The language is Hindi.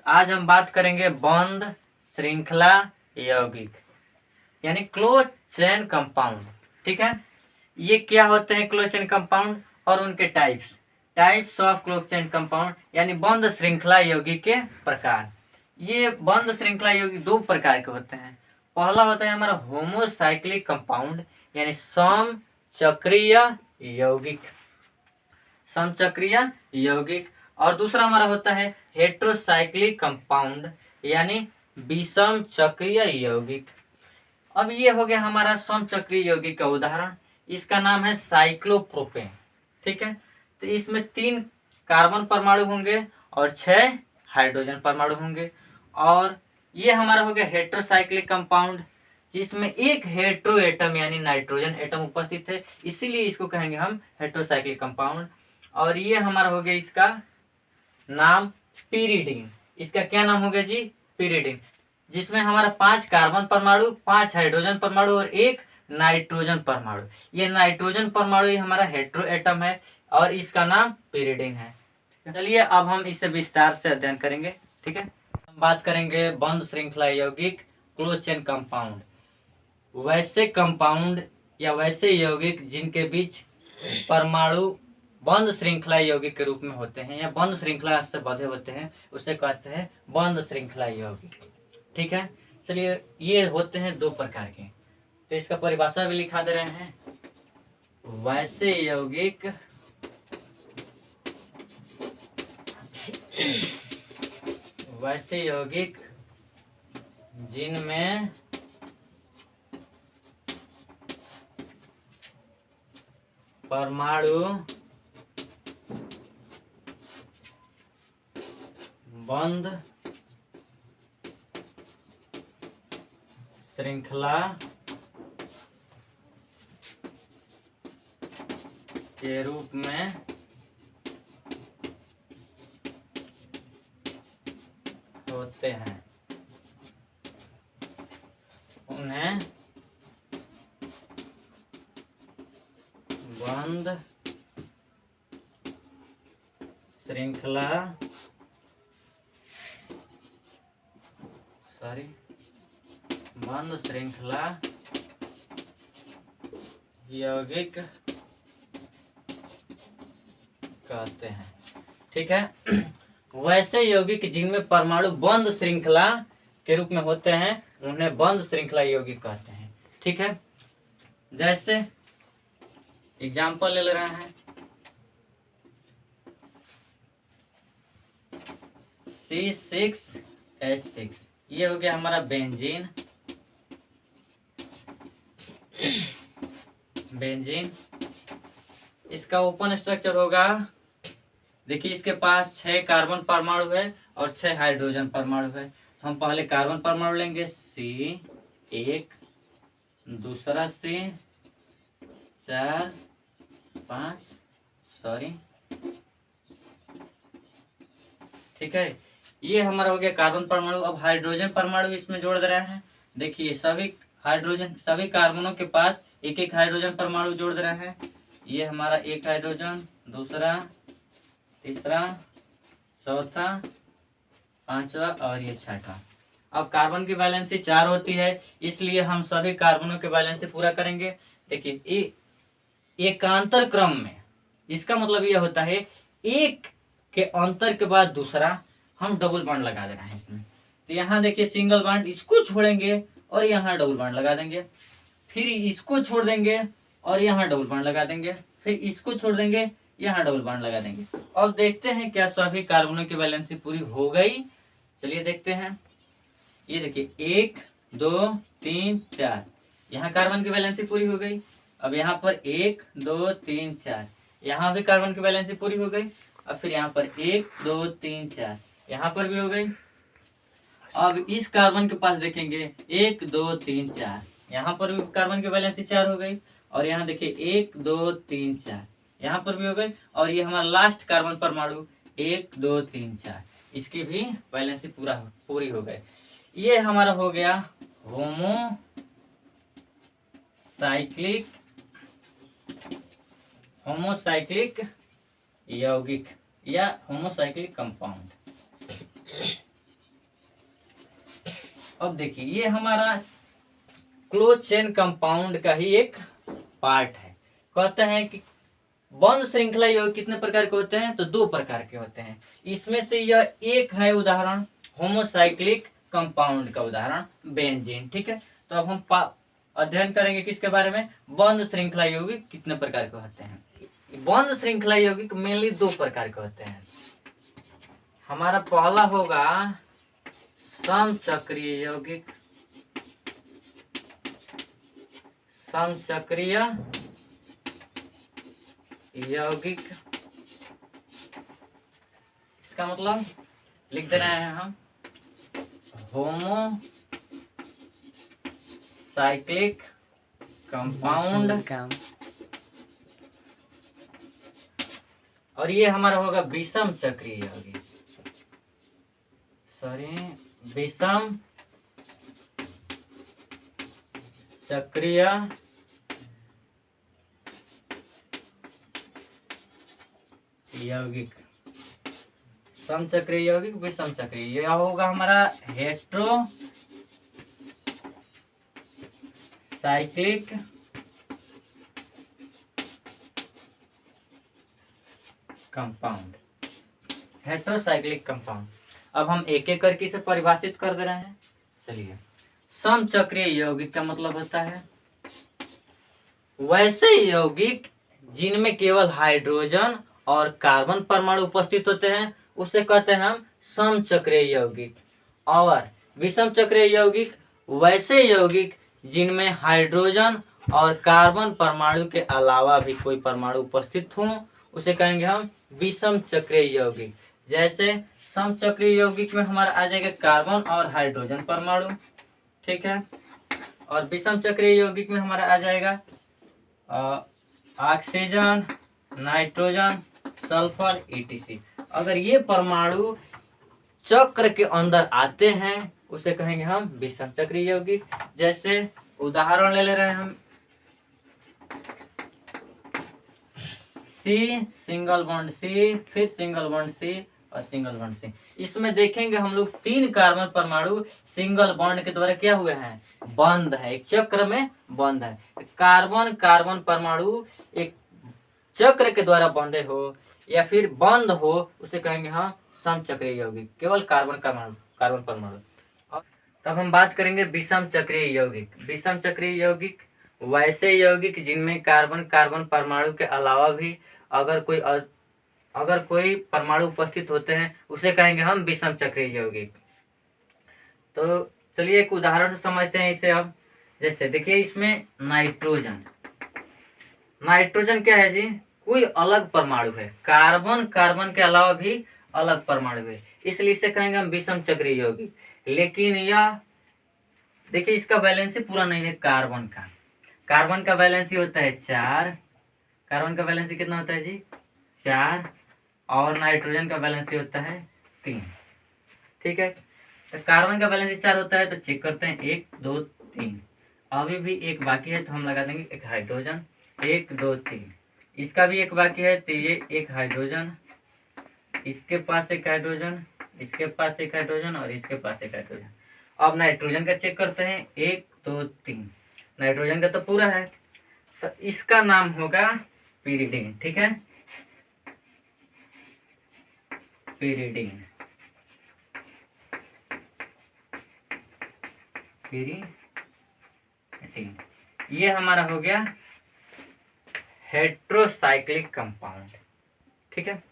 आज हम बात करेंगे बंध श्रृंखला यौगिक यानी क्लोज चेन कंपाउंड। ठीक है, ये क्या होते हैं क्लोज चेन कंपाउंड और उनके types of close chain compound यानी बंध श्रृंखला यौगिक के प्रकार। ये बंध श्रृंखला यौगिक दो प्रकार के होते हैं। पहला होता है हमारा होमोसाइक्लिक कंपाउंड यानी समचक्रीय यौगिक, समचक्रीय यौगिक, और दूसरा हमारा होता है हेट्रोसाइक्लिक कंपाउंड यानी विषम चक्रीय यौगिक। अब ये हो गया हमारा समचक्रीय यौगिक का उदाहरण, इसका नाम है साइक्लोप्रोपेन। ठीक है, तो इसमें 3 कार्बन परमाणु होंगे और 6 हाइड्रोजन परमाणु होंगे। और ये हमारा हो गया हेट्रोसाइक्लिक कंपाउंड जिसमें एक हेट्रो एटम यानी नाइट्रोजन एटम उपस्थित है, इसीलिए इसको कहेंगे हम हेट्रोसाइक्लिक कंपाउंड। और ये हमारा हो गया इसका नाम पीरिडीन। इसका क्या नाम हो गया जी? पीरिडीन, जिसमें हमारा 5 कार्बन परमाणु, 5 हाइड्रोजन परमाणु और 1 नाइट्रोजन परमाणु। ये नाइट्रोजन परमाणु हमारा हेट्रो एटम है और इसका नाम पीरिडीन है। चलिए अब हम इसे विस्तार से अध्ययन करेंगे। ठीक है, हम बात करेंगे बंध श्रृंखला यौगिक क्लोज चेन कंपाउंड। वैसे कंपाउंड या वैसे यौगिक जिनके बीच परमाणु बंध श्रृंखला यौगिक के रूप में होते हैं या बंध श्रृंखला से बंधे होते हैं, उसे कहते हैं बंध श्रृंखला यौगिक। ठीक है, चलिए ये होते हैं 2 प्रकार के, तो इसका परिभाषा भी लिखा दे रहे हैं। वैसे यौगिक वैसे यौगिक जिनमें परमाणु बंध श्रृंखला के रूप में होते हैं, उन्हें बंध श्रृंखला बंध श्रृंखला यौगिक कहते हैं। ठीक है, वैसे यौगिक जिनमें परमाणु बंध श्रृंखला के रूप में होते हैं उन्हें बंध श्रृंखला यौगिक कहते हैं। ठीक है, जैसे एग्जाम्पल ले रहे हैं C6H6, ये हो गया हमारा बेंजीन। इसका ओपन स्ट्रक्चर होगा, देखिए इसके पास 6 कार्बन परमाणु है और 6 हाइड्रोजन परमाणु है। तो हम पहले कार्बन परमाणु लेंगे C1, दूसरा C4 5 ठीक है, ये हमारा हो गया कार्बन परमाणु। अब हाइड्रोजन परमाणु इसमें जोड़ दे रहे हैं। देखिए सभी कार्बनों के पास एक एक हाइड्रोजन परमाणु जोड़ दे रहे हैं। ये हमारा 1 हाइड्रोजन, दूसरा, तीसरा, चौथा, 5वां और ये 6वां। अब कार्बन की वैलेंसी 4 होती है, इसलिए हम सभी कार्बनों के वैलेंसी पूरा करेंगे। देखिए एकांतर क्रम में, इसका मतलब यह होता है एक के अंतर के बाद दूसरा हम डबल बॉन्ड लगा दे रहे हैं इसमें। तो यहाँ देखिए सिंगल बॉन्ड, इसको छोड़ेंगे और यहाँ डबल बॉन्ड लगा देंगे, फिर इसको छोड़ देंगे और यहाँ डबल बॉन्ड लगा देंगे, फिर इसको छोड़ देंगे, यहाँ डबल बॉन्ड लगा देंगे। अब देखते हैं क्या सभी कार्बनों की वैलेंसी पूरी हो गई। चलिए देखते हैं। ये देखिए 1 2 3 4, यहाँ कार्बन की वैलेंसी पूरी हो गई। अब यहाँ पर 1 2 3 4, यहाँ भी कार्बन की वैलेंसी पूरी हो गई। अब फिर यहाँ पर 1 2 3 4, यहाँ पर भी हो गई। अब इस कार्बन के पास देखेंगे 1 2 3 4, यहाँ पर भी कार्बन की वैलेंसी 4 हो गई। और यहाँ देखिए 1 2 3 4, यहाँ पर भी हो गई। और ये हमारा लास्ट कार्बन परमाणु 1 2 3 4, इसकी भी वैलेंसी पूरी हो गई। ये हमारा हो गया होमोसाइक्लिक यौगिक या होमोसाइक्लिक कंपाउंड। अब देखिए ये हमारा क्लोज चेन कंपाउंड का ही एक पार्ट है। कहते हैं कि बंद श्रृंखला यौगिक कितने प्रकार के होते हैं, तो 2 प्रकार के होते हैं। इसमें से यह एक है उदाहरण होमोसाइक्लिक कंपाउंड का उदाहरण बेंजीन। ठीक है, तो अब हम अध्ययन करेंगे किसके बारे में, बंद श्रृंखला यौगिक कितने प्रकार के होते हैं। बंद श्रृंखला यौगिक मेनली 2 प्रकार के होते हैं। हमारा पहला होगा समचक्रीय यौगिक, समचक्रीय यौगिक, इसका मतलब लिख दे रहे हैं हम होमोसाइक्लिक कंपाउंड। और ये हमारा होगा विषम चक्रीय यौगिक, विषम चक्रीय यौगिक, समचक्रीय यौगिक, विषम चक्रीय। यह होगा हमारा हेट्रोसाइक्लिक कंपाउंड, हेट्रोसाइक्लिक कंपाउंड। अब हम एक एक करके इसे परिभाषित कर दे रहे हैं। चलिए, समचक्रीय यौगिक का मतलब होता है वैसे यौगिक जिनमें केवल हाइड्रोजन और कार्बन परमाणु उपस्थित होते हैं, उसे कहते हैं हम समचक्रीय यौगिक। और विषम चक्रीय यौगिक वैसे यौगिक जिनमें हाइड्रोजन और कार्बन परमाणु के अलावा भी कोई परमाणु उपस्थित हो, उसे कहेंगे हम विषम चक्रीय यौगिक। जैसे समचक्रीय यौगिक में हमारा आ जाएगा कार्बन और हाइड्रोजन परमाणु, ठीक है। और विषम चक्रीय यौगिक में हमारा आ जाएगा ऑक्सीजन, नाइट्रोजन, सल्फर, ईटीसी। अगर ये परमाणु चक्र के अंदर आते हैं उसे कहेंगे हम विषम चक्रीय यौगिक। जैसे उदाहरण ले रहे हैं हम सी, सिंगल बॉन्ड सी, फिर सिंगल बॉन्ड सी और सिंगल बॉन्ड सी। इसमें देखेंगे हम लोग 3 कार्बन परमाणु सिंगल बॉन्ड के द्वारा क्या हुए हैं, बंद है, एक चक्र में बंद है। कार्बन कार्बन परमाणु एक चक्र के द्वारा बंधे हो या फिर बंद हो, उसे कहेंगे हम समचक्रीय यौगिक, केवल कार्बन परमाणु। तब हम बात करेंगे विषम चक्रीय यौगिक। विषम चक्रीय यौगिक वैसे यौगिक जिनमें कार्बन कार्बन परमाणु के अलावा भी अगर कोई परमाणु उपस्थित होते हैं, उसे कहेंगे हम विषम चक्रीय यौगिक। तो चलिए एक उदाहरण से समझते हैं इसे अब। जैसे देखिए इसमें नाइट्रोजन, नाइट्रोजन क्या है जी, कोई अलग परमाणु है, कार्बन कार्बन के अलावा भी अलग परमाणु है, इसलिए इसे कहेंगे हम विषम चक्रीय यौगिक। लेकिन यह देखिए इसका वैलेंसी पूरा नहीं है कार्बन का वैलेंसी होता है 4, कार्बन का वैलेंसी कितना होता है जी 4, और नाइट्रोजन का वैलेंसी होता है 3, ठीक है। तो कार्बन का वैलेंसी 4 होता है, तो चेक करते हैं 1 2 3, अभी भी एक बाकी है, तो हम लगा देंगे एक हाइड्रोजन, 1 2 3। इसका भी एक बाकी है, तो ये एक हाइड्रोजन, इसके पास एक हाइड्रोजन, इसके पास एक हाइड्रोजन और इसके पास एक हाइड्रोजन। अब नाइट्रोजन का चेक करते हैं 1 2 3, नाइट्रोजन का तो पूरा है, तो इसका नाम होगा पिरिडीन, ठीक है, पिरिडीन, ये हमारा हो गया हेट्रोसाइक्लिक कंपाउंड, ठीक है।